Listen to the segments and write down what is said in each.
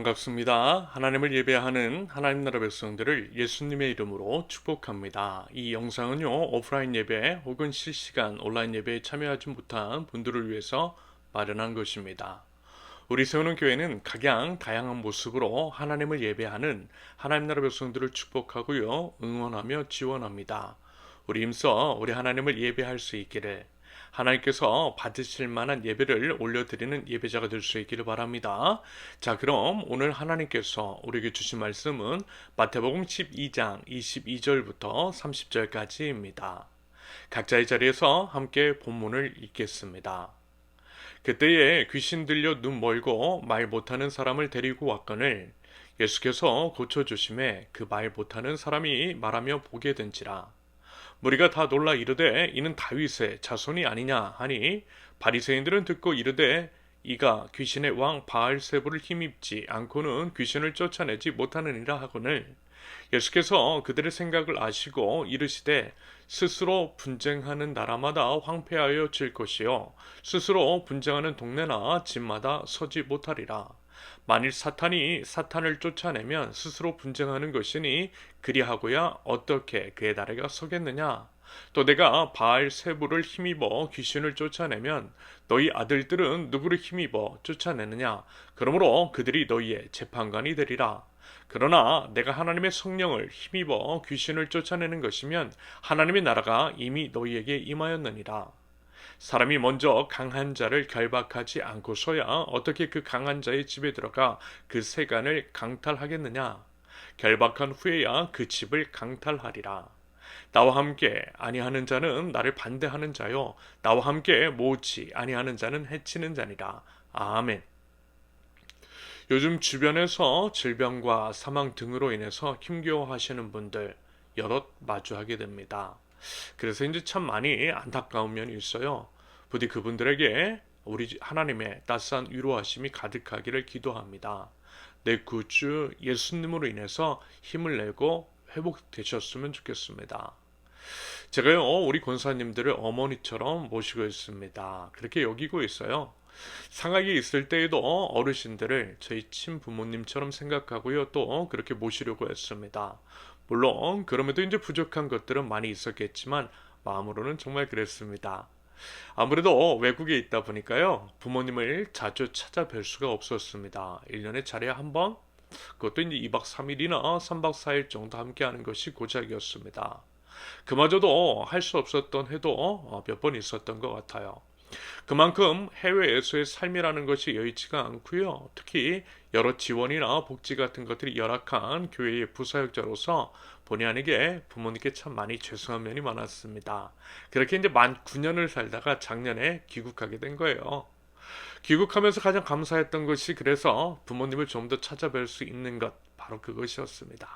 반갑습니다. 하나님을 예배하는 하나님 나라 백성들을 예수님의 이름으로 축복합니다. 이 영상은요, 오프라인 예배 혹은 실시간 온라인 예배에 참여하지 못한 분들을 위해서 마련한 것입니다. 우리 세우는 교회는 각양 다양한 모습으로 하나님을 예배하는 하나님 나라 백성들을 축복하고요, 응원하며 지원합니다. 우리 힘써 우리 하나님을 예배할 수 있기를, 하나님께서 받으실 만한 예배를 올려드리는 예배자가 될 수 있기를 바랍니다. 자, 그럼 오늘 하나님께서 우리에게 주신 말씀은 마태복음 12장 22절부터 30절까지입니다. 각자의 자리에서 함께 본문을 읽겠습니다. 그때에 귀신 들려 눈 멀고 말 못하는 사람을 데리고 왔거늘 예수께서 고쳐주심에 그 말 못하는 사람이 말하며 보게 된지라. 무리가 다 놀라 이르되 이는 다윗의 자손이 아니냐 하니 바리새인들은 듣고 이르되 이가 귀신의 왕 바알세부를 힘입지 않고는 귀신을 쫓아내지 못하느니라 하거늘 예수께서 그들의 생각을 아시고 이르시되 스스로 분쟁하는 나라마다 황폐하여 질 것이요 스스로 분쟁하는 동네나 집마다 서지 못하리라. 만일 사탄이 사탄을 쫓아내면 스스로 분쟁하는 것이니 그리하고야 어떻게 그의 나라가 서겠느냐. 또 내가 바알세부를 힘입어 귀신을 쫓아내면 너희 아들들은 누구를 힘입어 쫓아내느냐. 그러므로 그들이 너희의 재판관이 되리라. 그러나 내가 하나님의 성령을 힘입어 귀신을 쫓아내는 것이면 하나님의 나라가 이미 너희에게 임하였느니라. 사람이 먼저 강한 자를 결박하지 않고서야 어떻게 그 강한 자의 집에 들어가 그 세간을 강탈하겠느냐. 결박한 후에야 그 집을 강탈하리라. 나와 함께 아니하는 자는 나를 반대하는 자요 나와 함께 모으지 아니하는 자는 해치는 자니라. 아멘. 요즘 주변에서 질병과 사망 등으로 인해서 힘겨워하시는 분들 여럿 마주하게 됩니다. 그래서 이제 참 많이 안타까운 면이 있어요. 부디 그분들에게 우리 하나님의 따스한 위로하심이 가득하기를 기도합니다. 내 구주 예수님으로 인해서 힘을 내고 회복되셨으면 좋겠습니다. 제가요, 우리 권사님들을 어머니처럼 모시고 있습니다. 그렇게 여기고 있어요. 상하게 있을 때에도 어르신들을 저희 친부모님처럼 생각하고요, 또 그렇게 모시려고 했습니다. 물론 그럼에도 이제 부족한 것들은 많이 있었겠지만 마음으로는 정말 그랬습니다. 아무래도 외국에 있다 보니까요, 부모님을 자주 찾아뵐 수가 없었습니다. 1년에 차례 한 번, 그것도 이제 2박 3일이나 3박 4일 정도 함께 하는 것이 고작이었습니다. 그마저도 할 수 없었던 해도 몇 번 있었던 것 같아요. 그만큼 해외에서의 삶이라는 것이 여의치가 않고요. 특히 여러 지원이나 복지 같은 것들이 열악한 교회의 부사역자로서 본의 아니게 부모님께 참 많이 죄송한 면이 많았습니다. 그렇게 이제 만 9년을 살다가 작년에 귀국하게 된 거예요. 귀국하면서 가장 감사했던 것이 그래서 부모님을 좀 더 찾아뵐 수 있는 것, 바로 그것이었습니다.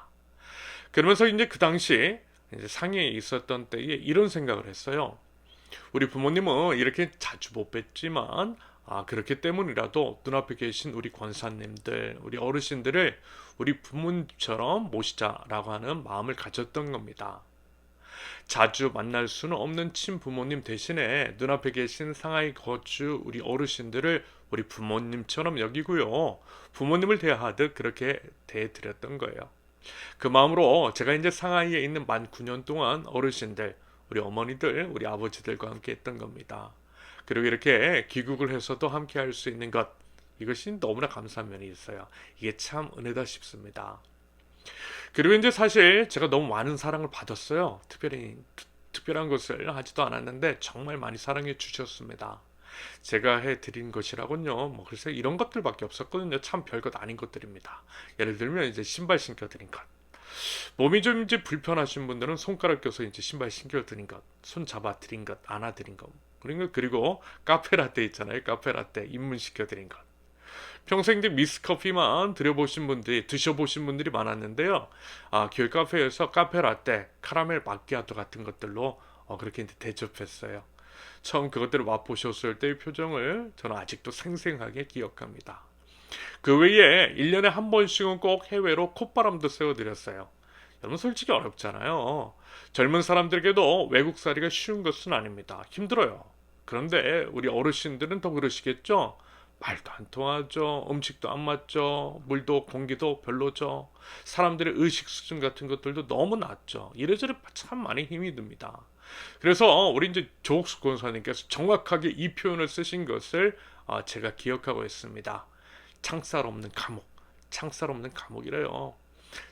그러면서 이제 그 당시 이제 상해에 있었던 때에 이런 생각을 했어요. 우리 부모님은 이렇게 자주 못 뵀지만 그렇기 때문이라도 눈앞에 계신 우리 권사님들, 우리 어르신들을 우리 부모님처럼 모시자라고 하는 마음을 가졌던 겁니다. 자주 만날 수는 없는 친부모님 대신에 눈앞에 계신 상하이 거주 우리 어르신들을 우리 부모님처럼 여기고요. 부모님을 대하듯 그렇게 대해드렸던 거예요. 그 마음으로 제가 이제 상하이에 있는 만 9년 동안 어르신들, 우리 어머니들, 우리 아버지들과 함께 했던 겁니다. 그리고 이렇게 귀국을 해서도 함께 할 수 있는 것, 이것이 너무나 감사한 면이 있어요. 이게 참 은혜다 싶습니다. 그리고 이제 사실 제가 너무 많은 사랑을 받았어요. 특별한 것을 하지도 않았는데 정말 많이 사랑해 주셨습니다. 제가 해드린 것이라군요. 뭐 글쎄 이런 것들밖에 없었거든요. 참 별것 아닌 것들입니다. 예를 들면 이제 신발 신겨드린 것. 몸이 좀 이제 불편하신 분들은 손가락 껴서 이제 신발 신겨드린 것, 손 잡아드린 것, 안아드린 것. 그리고 카페라떼 있잖아요. 카페라떼 입문시켜드린 것. 평생 이제 미스커피만 드셔보신 분들이 많았는데요. 교회 카페에서 카페라떼, 카라멜 마키아토 같은 것들로 그렇게 이제 대접했어요. 처음 그것들을 맛보셨을 때의 표정을 저는 아직도 생생하게 기억합니다. 그 외에 1년에 한 번씩은 꼭 해외로 콧바람도 쐬어드렸어요. 여러분 솔직히 어렵잖아요. 젊은 사람들에게도 외국살이가 쉬운 것은 아닙니다. 힘들어요. 그런데 우리 어르신들은 더 그러시겠죠? 말도 안 통하죠. 음식도 안 맞죠. 물도 공기도 별로죠. 사람들의 의식 수준 같은 것들도 너무 낮죠. 이래저래 참 많이 힘이 듭니다. 그래서 우리 이제 조옥수 권사님께서 정확하게 이 표현을 쓰신 것을 제가 기억하고 있습니다. 창살 없는 감옥. 창살 없는 감옥이래요.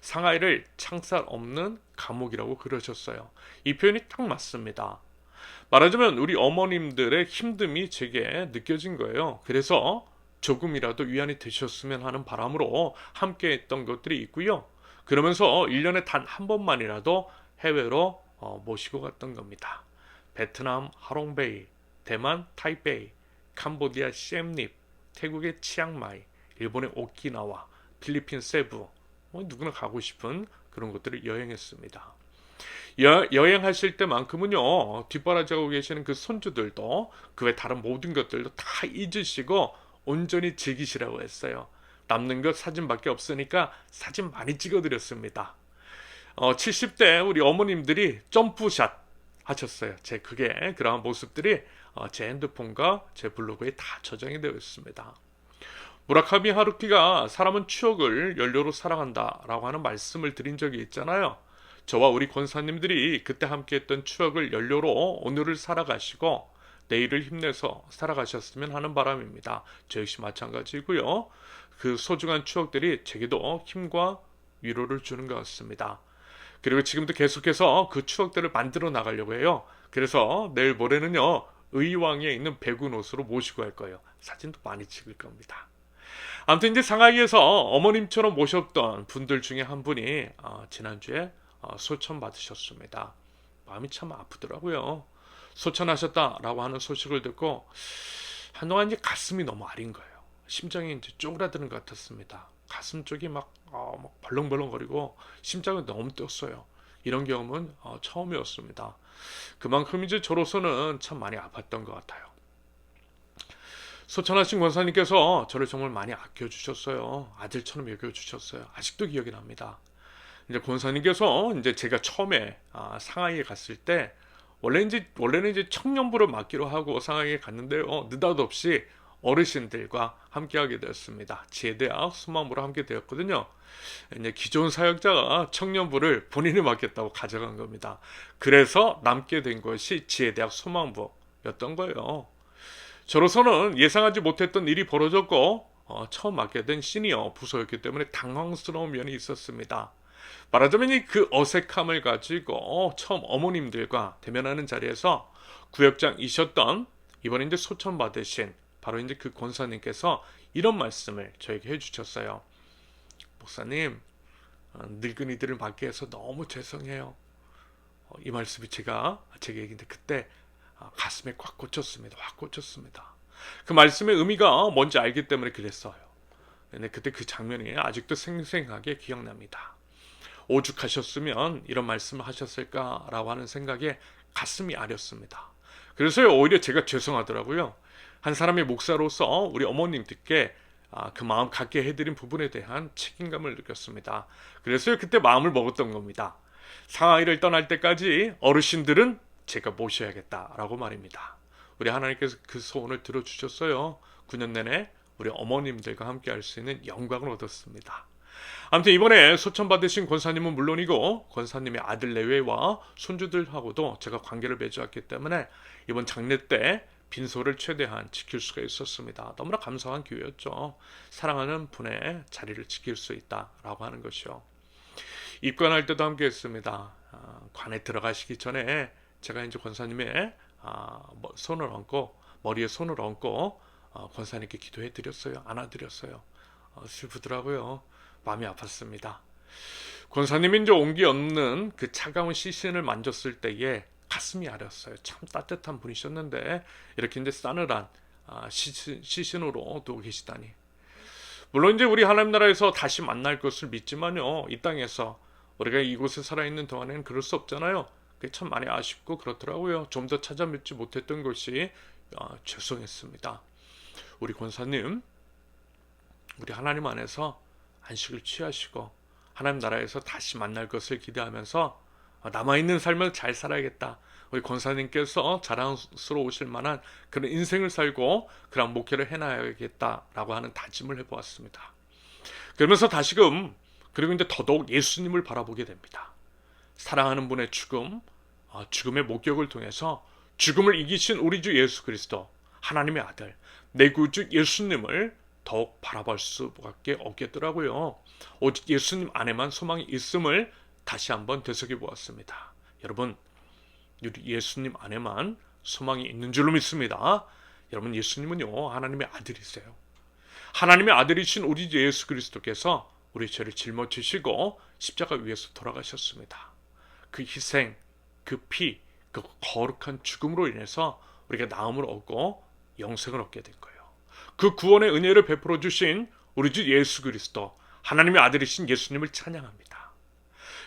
상하이를 창살 없는 감옥이라고 그러셨어요. 이 표현이 딱 맞습니다. 말하자면 우리 어머님들의 힘듦이 제게 느껴진 거예요. 그래서 조금이라도 위안이 되셨으면 하는 바람으로 함께 했던 것들이 있고요. 그러면서 1년에 단 한 번만이라도 해외로 모시고 갔던 겁니다. 베트남 하롱베이, 대만 타이베이, 캄보디아 시엠립, 태국의 치앙마이, 일본의 오키나와, 필리핀 세부, 누구나 가고 싶은 그런 곳들을 여행했습니다. 여행하실 때만큼은요, 뒷바라지하고 계시는 그 손주들도 그 외 다른 모든 것들도 다 잊으시고 온전히 즐기시라고 했어요. 남는 것 사진밖에 없으니까 사진 많이 찍어드렸습니다. 70대 우리 어머님들이 점프샷 하셨어요. 그러한 모습들이 제 핸드폰과 제 블로그에 다 저장이 되어 있습니다. 무라카미 하루키가 사람은 추억을 연료로 살아간다라고 하는 말씀을 드린 적이 있잖아요. 저와 우리 권사님들이 그때 함께했던 추억을 연료로 오늘을 살아가시고 내일을 힘내서 살아가셨으면 하는 바람입니다. 저 역시 마찬가지고요. 그 소중한 추억들이 제게도 힘과 위로를 주는 것 같습니다. 그리고 지금도 계속해서 그 추억들을 만들어 나가려고 해요. 그래서 내일 모레는요, 의왕에 있는 백운호수로 모시고 갈 거예요. 사진도 많이 찍을 겁니다. 아무튼 이제 상하이에서 어머님처럼 모셨던 분들 중에 한 분이 지난주에 소천 받으셨습니다. 마음이 참 아프더라고요. 소천하셨다라고 하는 소식을 듣고 한동안 이제 가슴이 너무 아린 거예요. 심장이 이제 쪼그라드는 것 같았습니다. 가슴 쪽이 막 벌렁벌렁거리고 심장이 너무 뛰었어요. 이런 경험은 처음이었습니다. 그만큼 이제 저로서는 참 많이 아팠던 것 같아요. 소천하신 권사님께서 저를 정말 많이 아껴주셨어요. 아들처럼 여겨주셨어요. 아직도 기억이 납니다. 이제 권사님께서 이제 제가 처음에 상하이에 갔을 때 원래는 이제 청년부를 맡기로 하고 상하이에 갔는데요. 느닷없이 어르신들과 함께하게 되었습니다. 지혜대학 소망부로 함께 되었거든요. 이제 기존 사역자가 청년부를 본인이 맡겠다고 가져간 겁니다. 그래서 남게 된 것이 지혜대학 소망부였던 거예요. 저로서는 예상하지 못했던 일이 벌어졌고 처음 맡게 된 시니어 부서였기 때문에 당황스러운 면이 있었습니다. 말하자면 그 어색함을 가지고 처음 어머님들과 대면하는 자리에서 구역장이셨던 이번에 이제 소천 받으신 바로 이제 그 권사님께서 이런 말씀을 저에게 해주셨어요. 목사님, 늙은이들을 맡게 해서 너무 죄송해요. 이 말씀이 제게 얘기인데 그때 가슴에 꽉 꽂혔습니다. 확 꽂혔습니다. 그 말씀의 의미가 뭔지 알기 때문에 그랬어요. 근데 그때 그 장면이 아직도 생생하게 기억납니다. 오죽하셨으면 이런 말씀을 하셨을까라고 하는 생각에 가슴이 아렸습니다. 그래서 오히려 제가 죄송하더라고요. 한 사람의 목사로서 우리 어머님들께 그 마음 갖게 해드린 부분에 대한 책임감을 느꼈습니다. 그래서 그때 마음을 먹었던 겁니다. 상하이를 떠날 때까지 어르신들은 제가 모셔야겠다라고 말입니다. 우리 하나님께서 그 소원을 들어주셨어요. 9년 내내 우리 어머님들과 함께 할 수 있는 영광을 얻었습니다. 아무튼 이번에 소천 받으신 권사님은 물론이고 권사님의 아들 내외와 손주들하고도 제가 관계를 맺어왔기 때문에 이번 장례 때 빈소를 최대한 지킬 수가 있었습니다. 너무나 감사한 기회였죠. 사랑하는 분의 자리를 지킬 수 있다라고 하는 것이요. 입관할 때도 함께 했습니다. 관에 들어가시기 전에 제가 이제 권사님의 손을 얹고 머리에 손을 얹고 권사님께 기도해 드렸어요. 안아드렸어요. 슬프더라고요. 마음이 아팠습니다. 권사님이 이제 온기 없는 그 차가운 시신을 만졌을 때에 가슴이 아렸어요. 참 따뜻한 분이셨는데 이렇게 이제 싸늘한 시신으로 두고 계시다니. 물론 이제 우리 하나님 나라에서 다시 만날 것을 믿지만요. 이 땅에서 우리가 이곳에 살아있는 동안에는 그럴 수 없잖아요. 그게 참 많이 아쉽고 그렇더라고요. 좀 더 찾아뵙지 못했던 것이 죄송했습니다. 우리 권사님, 우리 하나님 안에서 안식을 취하시고 하나님 나라에서 다시 만날 것을 기대하면서 남아있는 삶을 잘 살아야겠다. 우리 권사님께서 자랑스러우실 만한 그런 인생을 살고 그런 목회를 해나가야겠다라고 하는 다짐을 해보았습니다. 그러면서 다시금 그리고 이제 더더욱 예수님을 바라보게 됩니다. 사랑하는 분의 죽음, 죽음의 목격을 통해서 죽음을 이기신 우리 주 예수 그리스도, 하나님의 아들, 내 구주 예수님을 더욱 바라볼 수밖에 없겠더라고요. 오직 예수님 안에만 소망이 있음을 다시 한번 되새겨 보았습니다. 여러분, 우리 예수님 안에만 소망이 있는 줄로 믿습니다. 여러분, 예수님은요, 하나님의 아들이세요. 하나님의 아들이신 우리 주 예수 그리스도께서 우리 죄를 짊어지시고 십자가 위에서 돌아가셨습니다. 그 희생, 그 피, 그 거룩한 죽음으로 인해서 우리가 나음을 얻고 영생을 얻게 된 거예요. 그 구원의 은혜를 베풀어 주신 우리 주 예수 그리스도, 하나님의 아들이신 예수님을 찬양합니다.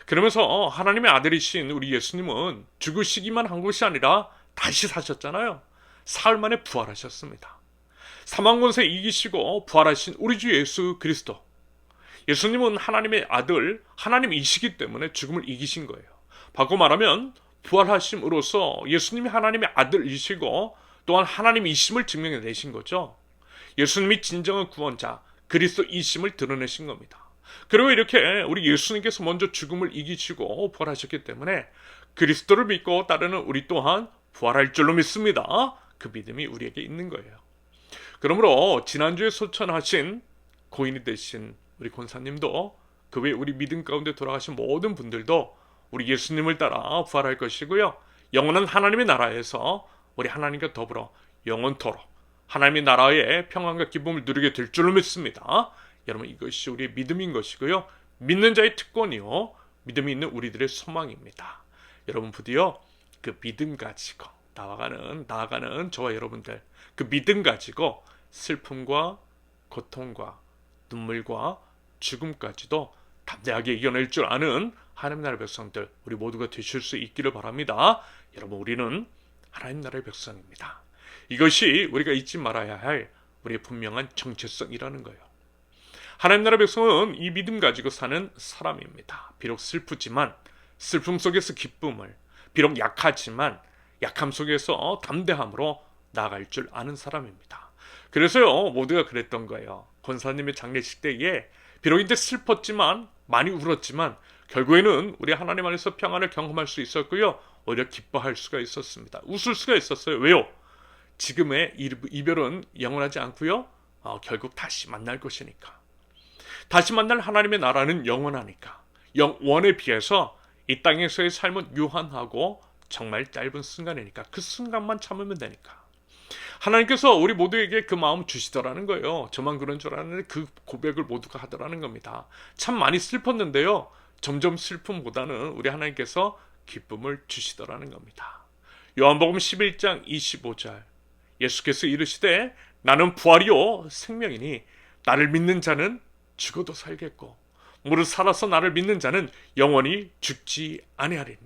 그러면서 하나님의 아들이신 우리 예수님은 죽으시기만 한 것이 아니라 다시 사셨잖아요. 사흘 만에 부활하셨습니다. 사망 권세 이기시고 부활하신 우리 주 예수 그리스도, 예수님은 하나님의 아들, 하나님이시기 때문에 죽음을 이기신 거예요. 바꿔 말하면 부활하심으로써 예수님이 하나님의 아들이시고 또한 하나님이심을 증명해내신 거죠. 예수님이 진정한 구원자, 그리스도이심을 드러내신 겁니다. 그리고 이렇게 우리 예수님께서 먼저 죽음을 이기시고 부활하셨기 때문에 그리스도를 믿고 따르는 우리 또한 부활할 줄로 믿습니다. 그 믿음이 우리에게 있는 거예요. 그러므로 지난주에 소천하신 고인이 되신 우리 권사님도, 그 외에 우리 믿음 가운데 돌아가신 모든 분들도 우리 예수님을 따라 부활할 것이고요. 영원한 하나님의 나라에서 우리 하나님과 더불어 영원토록 하나님의 나라의 평안과 기쁨을 누리게 될 줄로 믿습니다. 여러분, 이것이 우리의 믿음인 것이고요. 믿는 자의 특권이요, 믿음이 있는 우리들의 소망입니다. 여러분, 부디요 그 믿음 가지고 나아가는 저와 여러분들, 그 믿음 가지고 슬픔과 고통과 눈물과 죽음까지도 담대하게 이겨낼 줄 아는 하나님 나라의 백성들, 우리 모두가 되실 수 있기를 바랍니다. 여러분, 우리는 하나님 나라의 백성입니다. 이것이 우리가 잊지 말아야 할 우리의 분명한 정체성이라는 거예요. 하나님 나라의 백성은 이 믿음 가지고 사는 사람입니다. 비록 슬프지만 슬픔 속에서 기쁨을, 비록 약하지만 약함 속에서 담대함으로 나아갈 줄 아는 사람입니다. 그래서요, 모두가 그랬던 거예요. 권사님의 장례식 때에 비록 이제 슬펐지만, 많이 울었지만 결국에는 우리 하나님 안에서 평안을 경험할 수 있었고요, 오히려 기뻐할 수가 있었습니다. 웃을 수가 있었어요. 왜요? 지금의 이별은 영원하지 않고요, 결국 다시 만날 것이니까. 다시 만날 하나님의 나라는 영원하니까. 영원에 비해서 이 땅에서의 삶은 유한하고 정말 짧은 순간이니까 그 순간만 참으면 되니까. 하나님께서 우리 모두에게 그 마음 주시더라는 거예요. 저만 그런 줄 알았는데 그 고백을 모두가 하더라는 겁니다. 참 많이 슬펐는데요, 점점 슬픔보다는 우리 하나님께서 기쁨을 주시더라는 겁니다. 요한복음 11장 25절, 예수께서 이르시되 나는 부활이요 생명이니 나를 믿는 자는 죽어도 살겠고 무릇 살아서 나를 믿는 자는 영원히 죽지 아니하리니.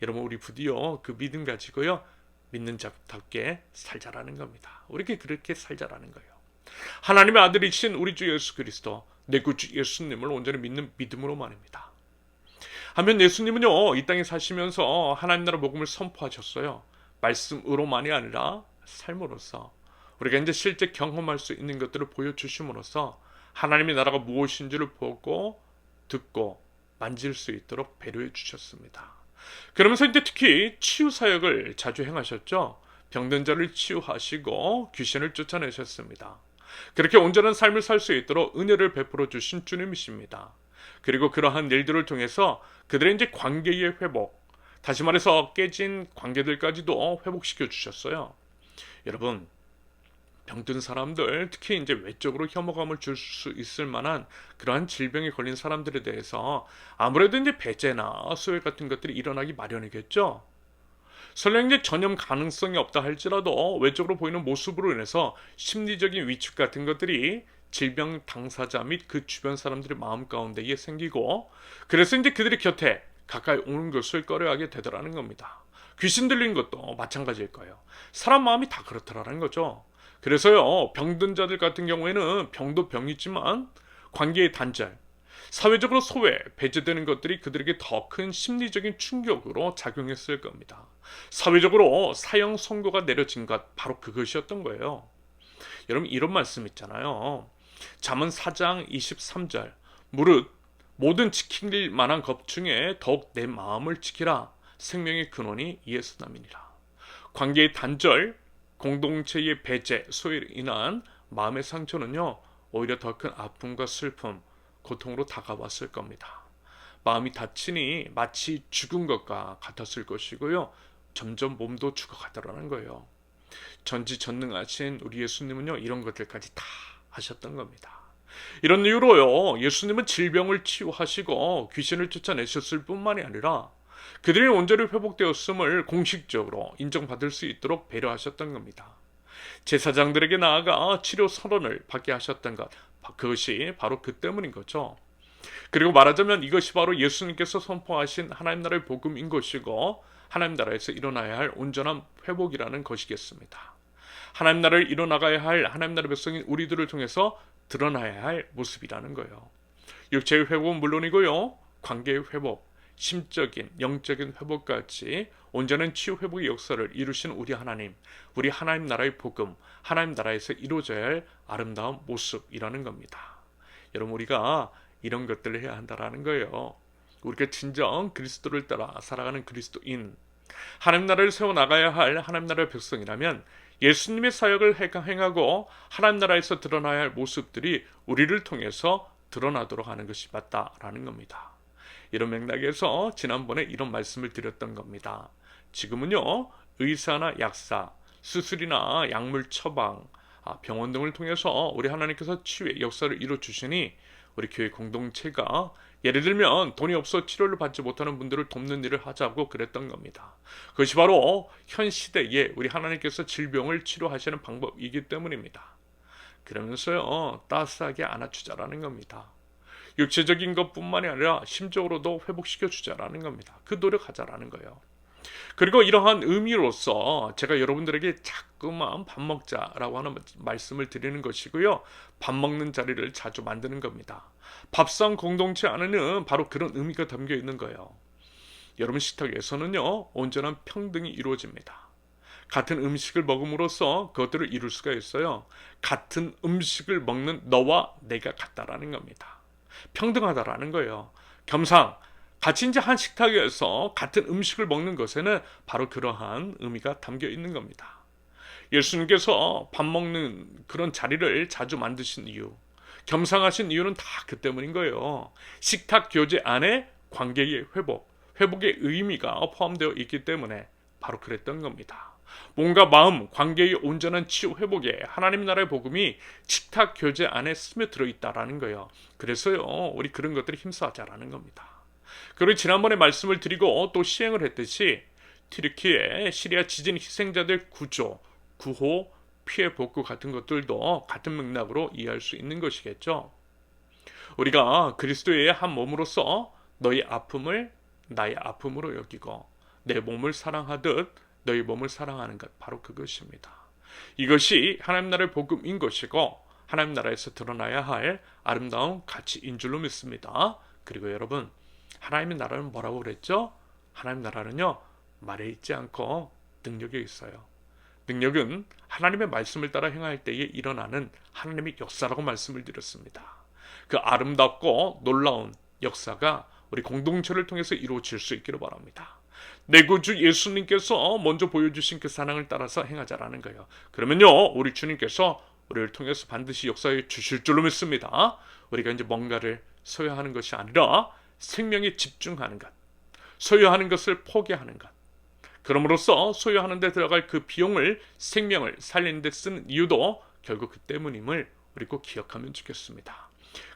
여러분, 우리 부디요 그 믿음 가지고요 믿는 자답게 살자라는 겁니다. 우리에게 그렇게 살자라는 거예요. 하나님의 아들이신 우리 주 예수 그리스도, 내 구주 예수님을 온전히 믿는 믿음으로 말입니다. 하면 예수님은요 이 땅에 사시면서 하나님 나라 복음을 선포하셨어요. 말씀으로만이 아니라 삶으로서 우리가 이제 실제 경험할 수 있는 것들을 보여주심으로써 하나님의 나라가 무엇인지를 보고 듣고 만질 수 있도록 배려해 주셨습니다. 그러면서 이제 특히 치유 사역을 자주 행하셨죠. 병든 자를 치유하시고 귀신을 쫓아내셨습니다. 그렇게 온전한 삶을 살 수 있도록 은혜를 베풀어 주신 주님이십니다. 그리고 그러한 일들을 통해서 그들의 이제 관계의 회복, 다시 말해서 깨진 관계들까지도 회복시켜 주셨어요. 여러분, 병든 사람들, 특히 이제 외적으로 혐오감을 줄 수 있을 만한 그러한 질병에 걸린 사람들에 대해서 아무래도 이제 배제나 소외 같은 것들이 일어나기 마련이겠죠. 설령 이제 전염 가능성이 없다 할지라도 외적으로 보이는 모습으로 인해서 심리적인 위축 같은 것들이 질병 당사자 및 그 주변 사람들의 마음 가운데에 생기고, 그래서 이제 그들의 곁에 가까이 오는 것을 꺼려하게 되더라는 겁니다. 귀신 들린 것도 마찬가지일 거예요. 사람 마음이 다 그렇더라는 거죠. 그래서요 병든 자들 같은 경우에는 병도 병이지만 관계의 단절, 사회적으로 소외, 배제되는 것들이 그들에게 더 큰 심리적인 충격으로 작용했을 겁니다. 사회적으로 사형 선고가 내려진 것, 바로 그것이었던 거예요. 여러분, 이런 말씀 있잖아요. 잠언 4장 23절, 무릇 모든 지킬 만한 것 중에 더욱 내 마음을 지키라. 생명의 근원이 이에서 남이니라. 관계의 단절, 공동체의 배제, 소외로 인한 마음의 상처는요, 오히려 더 큰 아픔과 슬픔, 고통으로 다가왔을 겁니다. 마음이 다치니 마치 죽은 것과 같았을 것이고요. 점점 몸도 죽어가더라는 거예요. 전지전능하신 우리 예수님은요, 이런 것들까지 다 하셨던 겁니다. 이런 이유로요, 예수님은 질병을 치유하시고 귀신을 쫓아내셨을 뿐만이 아니라 그들이 온전히 회복되었음을 공식적으로 인정받을 수 있도록 배려하셨던 겁니다. 제사장들에게 나아가 치료 선언을 받게 하셨던 것, 그것이 바로 그 때문인 거죠. 그리고 말하자면 이것이 바로 예수님께서 선포하신 하나님 나라의 복음인 것이고, 하나님 나라에서 일어나야 할 온전한 회복이라는 것이겠습니다. 하나님 나라를 일어나가야 할 하나님 나라 백성인 우리들을 통해서 드러나야 할 모습이라는 거예요. 육체의 회복은 물론이고요, 관계의 회복, 심적인, 영적인 회복까지 온전한 치유 회복의 역사를 이루신 우리 하나님 나라의 복음, 하나님 나라에서 이루어져야 할 아름다운 모습이라는 겁니다. 여러분, 우리가 이런 것들을 해야 한다라는 거예요. 우리가 진정 그리스도를 따라 살아가는 그리스도인, 하나님 나라를 세워나가야 할 하나님 나라의 백성이라면 예수님의 사역을 행하고 하나님 나라에서 드러나야 할 모습들이 우리를 통해서 드러나도록 하는 것이 맞다라는 겁니다. 이런 맥락에서 지난번에 이런 말씀을 드렸던 겁니다. 지금은요, 의사나 약사, 수술이나 약물 처방, 병원 등을 통해서 우리 하나님께서 치유의 역사를 이루어주시니 우리 교회 공동체가 예를 들면 돈이 없어 치료를 받지 못하는 분들을 돕는 일을 하자고 그랬던 겁니다. 그것이 바로 현 시대에 우리 하나님께서 질병을 치료하시는 방법이기 때문입니다. 그러면서요, 따스하게 안아주자라는 겁니다. 육체적인 것뿐만이 아니라 심적으로도 회복시켜 주자라는 겁니다. 그 노력하자라는 거예요. 그리고 이러한 의미로서 제가 여러분들에게 자꾸만 밥 먹자라고 하는 말씀을 드리는 것이고요, 밥 먹는 자리를 자주 만드는 겁니다. 밥상 공동체 안에는 바로 그런 의미가 담겨 있는 거예요. 여러분, 식탁에서는요, 온전한 평등이 이루어집니다. 같은 음식을 먹음으로써 그것들을 이룰 수가 있어요. 같은 음식을 먹는 너와 내가 같다라는 겁니다. 평등하다라는 거예요. 겸상, 같이 이제 한 식탁에서 같은 음식을 먹는 것에는 바로 그러한 의미가 담겨 있는 겁니다. 예수님께서 밥 먹는 그런 자리를 자주 만드신 이유, 겸상하신 이유는 다 그 때문인 거예요. 식탁 교제 안에 관계의 회복의 의미가 포함되어 있기 때문에 바로 그랬던 겁니다. 몸과 마음, 관계의 온전한 치유 회복에 하나님 나라의 복음이 식탁 교제 안에 스며들어 있다라는 거예요. 그래서요, 우리 그런 것들을 힘써하자라는 겁니다. 그리고 지난번에 말씀을 드리고 또 시행을 했듯이 튀르키예, 시리아 지진 희생자들 구호, 피해 복구 같은 것들도 같은 맥락으로 이해할 수 있는 것이겠죠. 우리가 그리스도의 한 몸으로서 너희 아픔을 나의 아픔으로 여기고 내 몸을 사랑하듯 너희 몸을 사랑하는 것, 바로 그것입니다. 이것이 하나님 나라의 복음인 것이고 하나님 나라에서 드러나야 할 아름다운 가치인 줄로 믿습니다. 그리고 여러분, 하나님의 나라는 뭐라고 그랬죠? 하나님 나라는요, 말에 있지 않고 능력에 있어요. 능력은 하나님의 말씀을 따라 행할 때에 일어나는 하나님의 역사라고 말씀을 드렸습니다. 그 아름답고 놀라운 역사가 우리 공동체를 통해서 이루어질 수 있기를 바랍니다. 내 구주 예수님께서 먼저 보여주신 그 사랑을 따라서 행하자라는 거예요. 그러면요, 우리 주님께서 우리를 통해서 반드시 역사해 주실 줄로 믿습니다. 우리가 이제 뭔가를 소유하는 것이 아니라 생명에 집중하는 것, 소유하는 것을 포기하는 것, 그럼으로써 소유하는 데 들어갈 그 비용을 생명을 살리는 데 쓰는 이유도 결국 그 때문임을 우리 꼭 기억하면 좋겠습니다.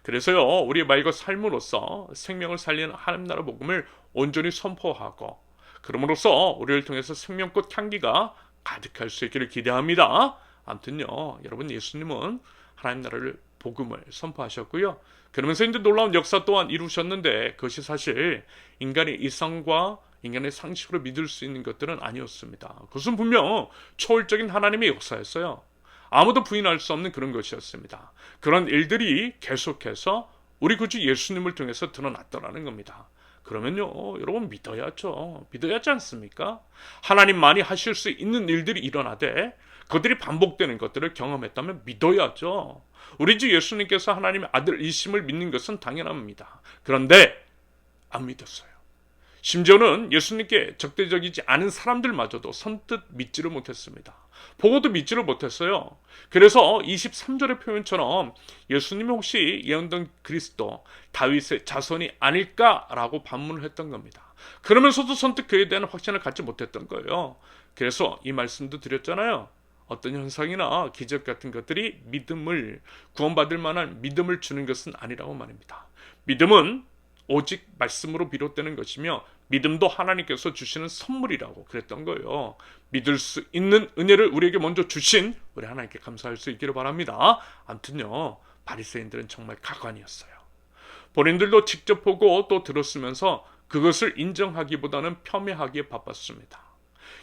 그래서요, 우리의 말과 삶으로서 생명을 살리는 하나님 나라 복음을 온전히 선포하고, 그럼으로써 우리를 통해서 생명꽃 향기가 가득할 수 있기를 기대합니다. 아무튼요, 여러분, 예수님은 하나님 나라를 복음을 선포하셨고요, 그러면서 이제 놀라운 역사 또한 이루셨는데, 그것이 사실 인간의 이성과 인간의 상식으로 믿을 수 있는 것들은 아니었습니다. 그것은 분명 초월적인 하나님의 역사였어요. 아무도 부인할 수 없는 그런 것이었습니다. 그런 일들이 계속해서 우리 구주 예수님을 통해서 드러났더라는 겁니다. 그러면요, 여러분 믿어야죠. 믿어야 하지 않습니까? 하나님만이 하실 수 있는 일들이 일어나되 그들이 반복되는 것들을 경험했다면 믿어야죠. 우리 주 예수님께서 하나님의 아들이심을 믿는 것은 당연합니다. 그런데 안 믿었어요. 심지어는 예수님께 적대적이지 않은 사람들마저도 선뜻 믿지를 못했습니다. 보고도 믿지를 못했어요. 그래서 23절의 표현처럼 예수님이 혹시 예언된 그리스도, 다윗의 자손이 아닐까라고 반문을 했던 겁니다. 그러면서도 선뜻 그에 대한 확신을 갖지 못했던 거예요. 그래서 이 말씀도 드렸잖아요. 어떤 현상이나 기적 같은 것들이 믿음을, 구원받을 만한 믿음을 주는 것은 아니라고 말입니다. 믿음은 오직 말씀으로 비롯되는 것이며 믿음도 하나님께서 주시는 선물이라고 그랬던 거예요. 믿을 수 있는 은혜를 우리에게 먼저 주신 우리 하나님께 감사할 수 있기를 바랍니다. 아무튼요, 바리새인들은 정말 가관이었어요. 본인들도 직접 보고 또 들었으면서 그것을 인정하기보다는 폄훼하기에 바빴습니다.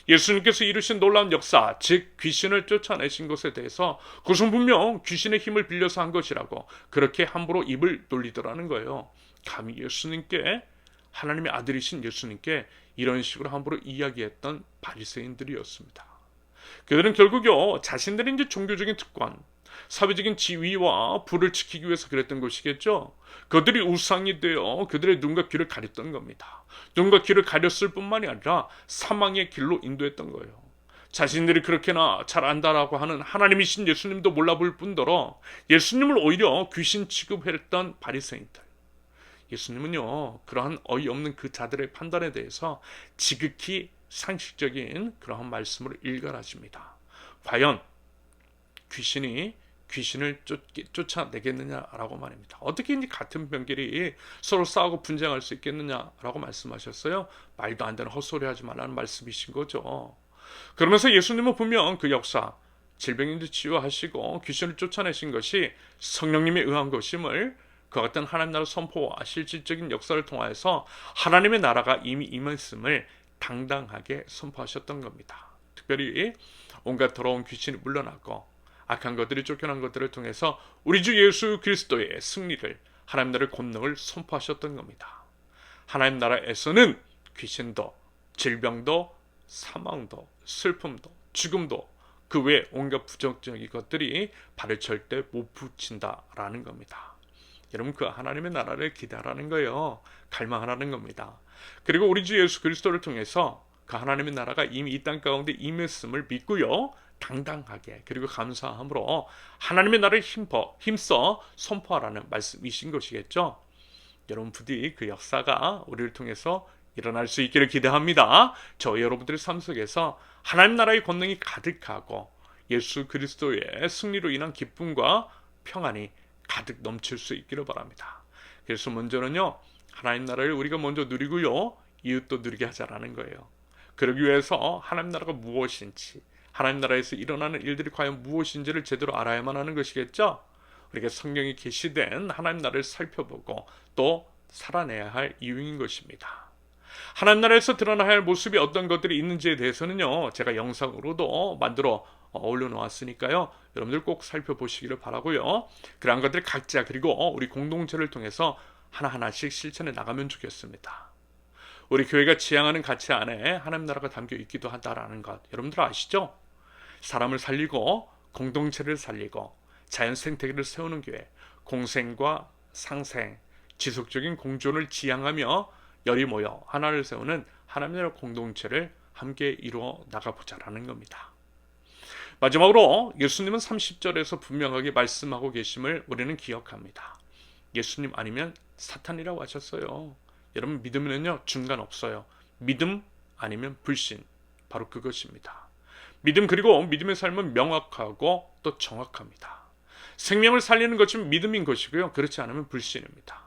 예수님께서 이루신 놀라운 역사, 즉 귀신을 쫓아내신 것에 대해서 그것은 분명 귀신의 힘을 빌려서 한 것이라고 그렇게 함부로 입을 돌리더라는 거예요. 감히 예수님께, 하나님의 아들이신 예수님께 이런 식으로 함부로 이야기했던 바리새인들이었습니다. 그들은 결국요, 자신들의 이제 종교적인 특권, 사회적인 지위와 부를 지키기 위해서 그랬던 것이겠죠. 그들이 우상이 되어 그들의 눈과 귀를 가렸던 겁니다. 눈과 귀를 가렸을 뿐만이 아니라 사망의 길로 인도했던 거예요. 자신들이 그렇게나 잘 안다라고 하는 하나님이신 예수님도 몰라볼 뿐더러 예수님을 오히려 귀신 취급했던 바리새인들. 예수님은요, 그러한 어이없는 그 자들의 판단에 대해서 지극히 상식적인 그러한 말씀을 일갈하십니다. 과연 귀신이 귀신을 쫓아내겠느냐라고 말입니다. 어떻게 이제 같은 병길이 서로 싸우고 분쟁할 수 있겠느냐라고 말씀하셨어요. 말도 안 되는 헛소리하지 말라는 말씀이신 거죠. 그러면서 예수님은 분명 그 역사, 질병인지 치유하시고 귀신을 쫓아내신 것이 성령님에 의한 것임을, 그 같은 하나님 나라 선포와 실질적인 역사를 통하여서 하나님의 나라가 이미 임했음을 당당하게 선포하셨던 겁니다. 특별히 온갖 더러운 귀신이 물러나고 악한 것들이 쫓겨난 것들을 통해서 우리 주 예수 그리스도의 승리를, 하나님 나라의 권능을 선포하셨던 겁니다. 하나님 나라에서는 귀신도, 질병도, 사망도, 슬픔도, 죽음도, 그 외 온갖 부정적인 것들이 발을 절대 못 붙인다라는 겁니다. 여러분, 그 하나님의 나라를 기대하라는 거예요. 갈망하라는 겁니다. 그리고 우리 주 예수 그리스도를 통해서 그 하나님의 나라가 이미 이 땅 가운데 임했음을 믿고요, 당당하게 그리고 감사함으로 하나님의 나라를 힘써 선포하라는 말씀이신 것이겠죠. 여러분, 부디 그 역사가 우리를 통해서 일어날 수 있기를 기대합니다. 저 여러분들의 삶 속에서 하나님 나라의 권능이 가득하고 예수 그리스도의 승리로 인한 기쁨과 평안이 가득 넘칠 수 있기를 바랍니다. 그래서 먼저는요, 하나님 나라를 우리가 먼저 누리고요, 이웃도 누리게 하자라는 거예요. 그러기 위해서 하나님 나라가 무엇인지, 하나님 나라에서 일어나는 일들이 과연 무엇인지를 제대로 알아야만 하는 것이겠죠. 우리가 성경이 계시된 하나님 나라를 살펴보고 또 살아내야 할 이유인 것입니다. 하나님 나라에서 드러나야 할 모습이 어떤 것들이 있는지에 대해서는요, 제가 영상으로도 만들어 올려놓았으니까요, 여러분들 꼭 살펴보시기를 바라고요. 그러한 것들 각자 그리고 우리 공동체를 통해서 하나하나씩 실천해 나가면 좋겠습니다. 우리 교회가 지향하는 가치 안에 하나님 나라가 담겨 있기도 하다라는 것, 여러분들 아시죠? 사람을 살리고 공동체를 살리고 자연 생태계를 세우는 교회, 공생과 상생, 지속적인 공존을 지향하며 열이 모여 하나를 세우는 하나님 나라 공동체를 함께 이루어 나가보자라는 겁니다. 마지막으로 예수님은 30절에서 분명하게 말씀하고 계심을 우리는 기억합니다. 예수님 아니면 사탄이라고 하셨어요. 여러분, 믿으면요 중간 없어요. 믿음 아니면 불신, 바로 그것입니다. 믿음, 그리고 믿음의 삶은 명확하고 또 정확합니다. 생명을 살리는 것이 믿음인 것이고요, 그렇지 않으면 불신입니다.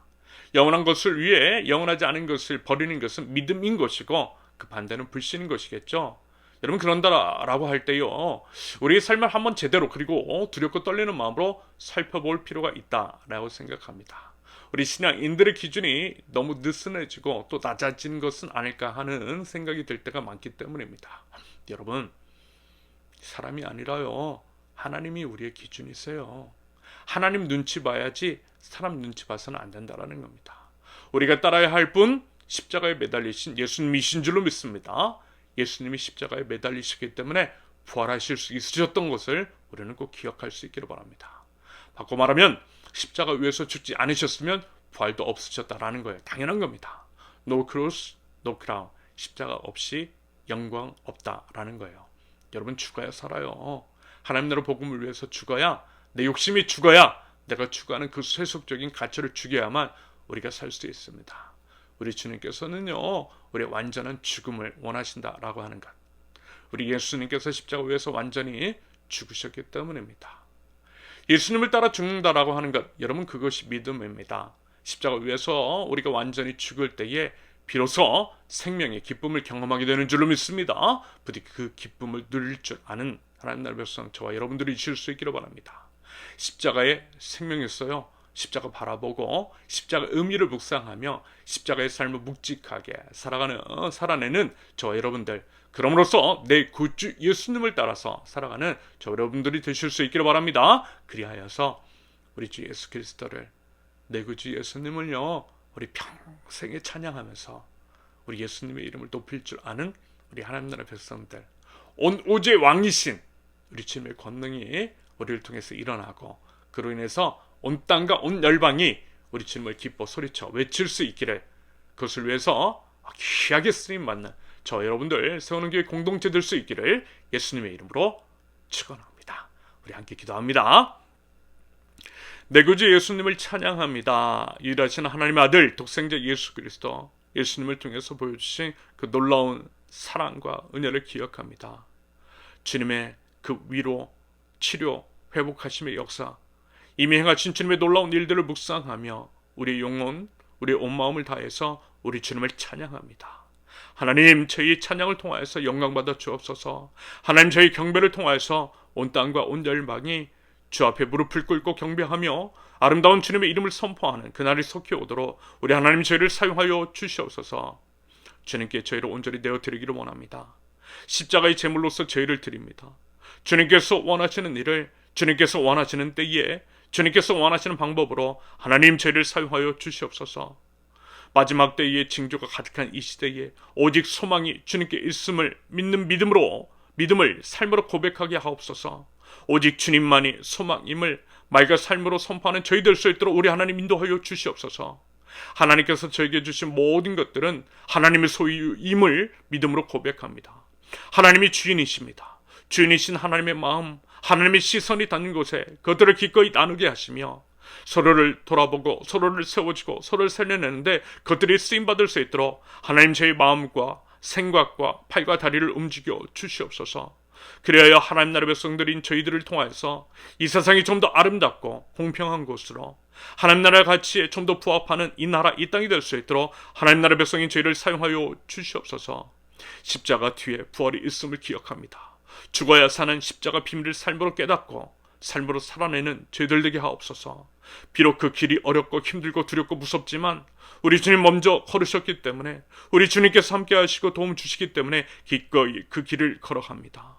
영원한 것을 위해 영원하지 않은 것을 버리는 것은 믿음인 것이고 그 반대는 불신인 것이겠죠. 여러분, 그런다라고 할 때요, 우리의 삶을 한번 제대로 그리고 두렵고 떨리는 마음으로 살펴볼 필요가 있다라고 생각합니다. 우리 신앙인들의 기준이 너무 느슨해지고 또 낮아진 것은 아닐까 하는 생각이 들 때가 많기 때문입니다. 여러분, 사람이 아니라요, 하나님이 우리의 기준이세요. 하나님 눈치 봐야지 사람 눈치 봐서는 안 된다라는 겁니다. 우리가 따라야 할 분, 십자가에 매달리신 예수님이신 줄로 믿습니다. 예수님이 십자가에 매달리시기 때문에 부활하실 수 있으셨던 것을 우리는 꼭 기억할 수 있기를 바랍니다. 바꿔 말하면 십자가 위에서 죽지 않으셨으면 부활도 없으셨다라는 거예요. 당연한 겁니다. No cross, no crown. 십자가 없이 영광 없다라는 거예요. 여러분 죽어야 살아요. 하나님 나라 복음을 위해서 죽어야, 내 욕심이 죽어야, 내가 추구하는 그 세속적인 가치를 죽여야만 우리가 살 수 있습니다. 우리 주님께서는요, 우리의 완전한 죽음을 원하신다라고 하는 것. 우리 예수님께서 십자가 위에서 완전히 죽으셨기 때문입니다. 예수님을 따라 죽는다라고 하는 것, 여러분 그것이 믿음입니다. 십자가 위에서 우리가 완전히 죽을 때에 비로소 생명의 기쁨을 경험하게 되는 줄로 믿습니다. 부디 그 기쁨을 누릴 줄 아는 하나님 나라의 백성 저와 여러분들이 있을 수 있기를 바랍니다. 십자가에 생명이 있어요. 십자가 바라보고 십자가 의미를 묵상하며 십자가의 삶을 묵직하게 살아내는 저와 여러분들, 그럼으로써 내 구주 예수님을 따라서 살아가는 저와 여러분들이 되실 수 있기를 바랍니다. 그리하여서 우리 주 예수 그리스도를, 내 구주 예수님을요, 우리 평생에 찬양하면서 우리 예수님의 이름을 높일 줄 아는 우리 하나님 나라 백성들, 온 우주의 왕이신 우리 주님의 권능이 우리를 통해서 일어나고, 그로 인해서 온 땅과 온 열방이 우리 주님을 기뻐 소리쳐 외칠 수 있기를, 그것을 위해서 귀하게 쓰임받는 저 여러분들 세우는 교회 공동체 될 수 있기를 예수님의 이름으로 축원합니다. 우리 함께 기도합니다. 내 구주 예수님을 찬양합니다. 유일하신 하나님의 아들 독생자 예수 그리스도, 예수님을 통해서 보여주신 그 놀라운 사랑과 은혜를 기억합니다. 주님의 그 위로, 치료, 회복하심의 역사, 이미 행하신 주님의 놀라운 일들을 묵상하며 우리의 영혼, 우리의 온 마음을 다해서 우리 주님을 찬양합니다. 하나님, 저희 찬양을 통하여서 영광받아 주옵소서. 하나님, 저희 경배를 통하여서 온 땅과 온 열방이 주 앞에 무릎을 꿇고 경배하며 아름다운 주님의 이름을 선포하는 그날이 속히 오도록 우리 하나님 저희를 사용하여 주시옵소서. 주님께 저희를 온전히 내어드리기를 원합니다. 십자가의 제물로서 저희를 드립니다. 주님께서 원하시는 일을 주님께서 원하시는 때에 주님께서 원하시는 방법으로 하나님 저희를 사용하여 주시옵소서. 마지막 때에 징조가 가득한 이 시대에 오직 소망이 주님께 있음을 믿는 믿음을 삶으로 고백하게 하옵소서. 오직 주님만이 소망임을 말과 삶으로 선포하는 저희 될 수 있도록 우리 하나님 인도하여 주시옵소서. 하나님께서 저에게 주신 모든 것들은 하나님의 소유임을 믿음으로 고백합니다. 하나님이 주인이십니다. 주인이신 하나님의 마음, 하나님의 시선이 닿는 곳에 그들을 기꺼이 나누게 하시며 서로를 돌아보고 서로를 세워주고 서로를 살려내는데 그들이 쓰임받을 수 있도록 하나님 저의 마음과 생각과 팔과 다리를 움직여 주시옵소서. 그래야 하나님 나라의 백성들인 저희들을 통하여서 이 세상이 좀 더 아름답고 공평한 곳으로 하나님 나라의 가치에 좀 더 부합하는 이 나라, 이 땅이 될 수 있도록 하나님 나라의 백성인 저희를 사용하여 주시옵소서. 십자가 뒤에 부활이 있음을 기억합니다. 죽어야 사는 십자가 비밀을 삶으로 깨닫고 삶으로 살아내는 저희들 되게 하옵소서. 비록 그 길이 어렵고 힘들고 두렵고 무섭지만 우리 주님 먼저 걸으셨기 때문에, 우리 주님께서 함께 하시고 도움 주시기 때문에 기꺼이 그 길을 걸어갑니다.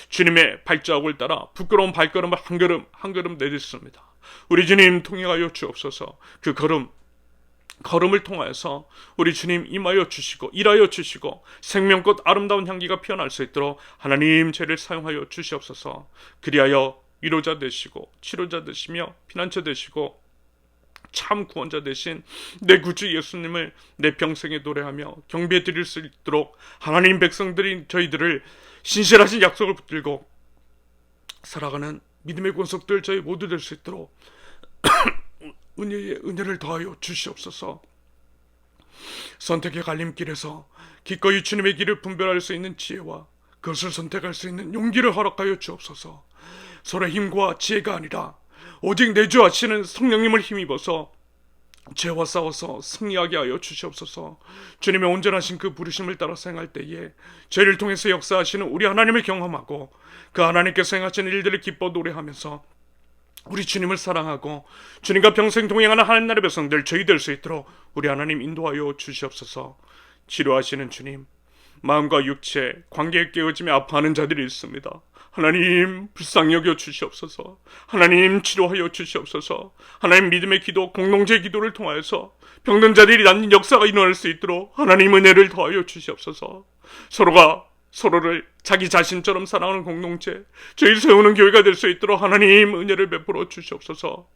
주님의 발자국을 따라 부끄러운 발걸음을 한 걸음 한 걸음 내딛습니다. 우리 주님 통행하여 주옵소서. 그 걸음을 통하여서 우리 주님 임하여 주시고 일하여 주시고 생명꽃 아름다운 향기가 피어날 수 있도록 하나님 저희를 사용하여 주시옵소서. 그리하여 위로자 되시고 치료자 되시며 피난처 되시고 참 구원자 되신 내 구주 예수님을 내 평생에 노래하며 경배해 드릴 수 있도록 하나님 백성들인 저희들을 신실하신 약속을 붙들고 살아가는 믿음의 권속들 저희 모두 될 수 있도록 은혜를 더하여 주시옵소서. 선택의 갈림길에서 기꺼이 주님의 길을 분별할 수 있는 지혜와 그것을 선택할 수 있는 용기를 허락하여 주옵소서. 서로의 힘과 지혜가 아니라 오직 내주하시는 성령님을 힘입어서 죄와 싸워서 승리하게 하여 주시옵소서. 주님의 온전하신 그 부르심을 따라 생활할 때에 저희를 통해서 역사하시는 우리 하나님을 경험하고 그 하나님께서 행하시는 일들을 기뻐 노래하면서 우리 주님을 사랑하고 주님과 평생 동행하는 하나님 나라의 백성들 저희 될 수 있도록 우리 하나님 인도하여 주시옵소서. 치료하시는 주님, 마음과 육체 관계에 깨어지며 아파하는 자들이 있습니다. 하나님 불쌍히 여겨 주시옵소서. 하나님 치료하여 주시옵소서. 하나님 믿음의 기도, 공동체 기도를 통하여서 병든 자들이 낫는 역사가 일어날 수 있도록 하나님 은혜를 더하여 주시옵소서. 서로가 서로를 자기 자신처럼 사랑하는 공동체, 저희 세우는 교회가 될 수 있도록 하나님 은혜를 베풀어 주시옵소서.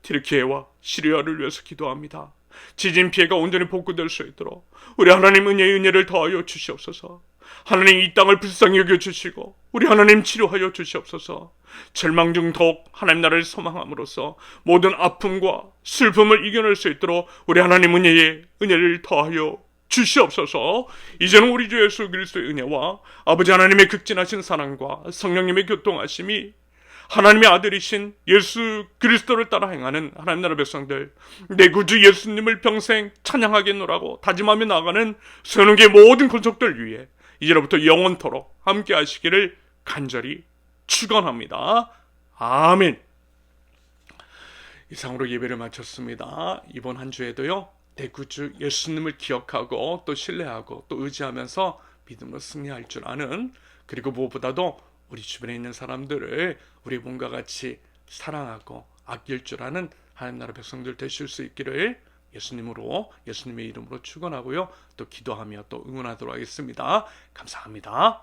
튀르키예와 시리아를 위해서 기도합니다. 지진 피해가 온전히 복구될 수 있도록 우리 하나님 은혜를 더하여 주시옵소서. 하나님 이 땅을 불쌍히 여겨주시고 우리 하나님 치료하여 주시옵소서. 절망 중 더욱 하나님 나라를 소망함으로써 모든 아픔과 슬픔을 이겨낼 수 있도록 우리 하나님 은혜를 더하여 주시옵소서. 이제는 우리 주 예수 그리스도의 은혜와 아버지 하나님의 극진하신 사랑과 성령님의 교통하심이 하나님의 아들이신 예수 그리스도를 따라 행하는 하나님 나라 백성들, 내 구주 예수님을 평생 찬양하겠노라고 다짐하며 나아가는 선운교의 모든 권속들 위해 이제로부터 영원토록 함께 하시기를 간절히 축원합니다. 아멘. 이상으로 예배를 마쳤습니다. 이번 한 주에도요, 내 구주 예수님을 기억하고 또 신뢰하고 또 의지하면서 믿음으로 승리할 줄 아는, 그리고 무엇보다도 우리 주변에 있는 사람들을 우리 몸과 같이 사랑하고 아낄 줄 아는 하나님 나라 백성들 되실 수 있기를 예수님의 이름으로 축원하고요, 또 기도하며 또 응원하도록 하겠습니다. 감사합니다.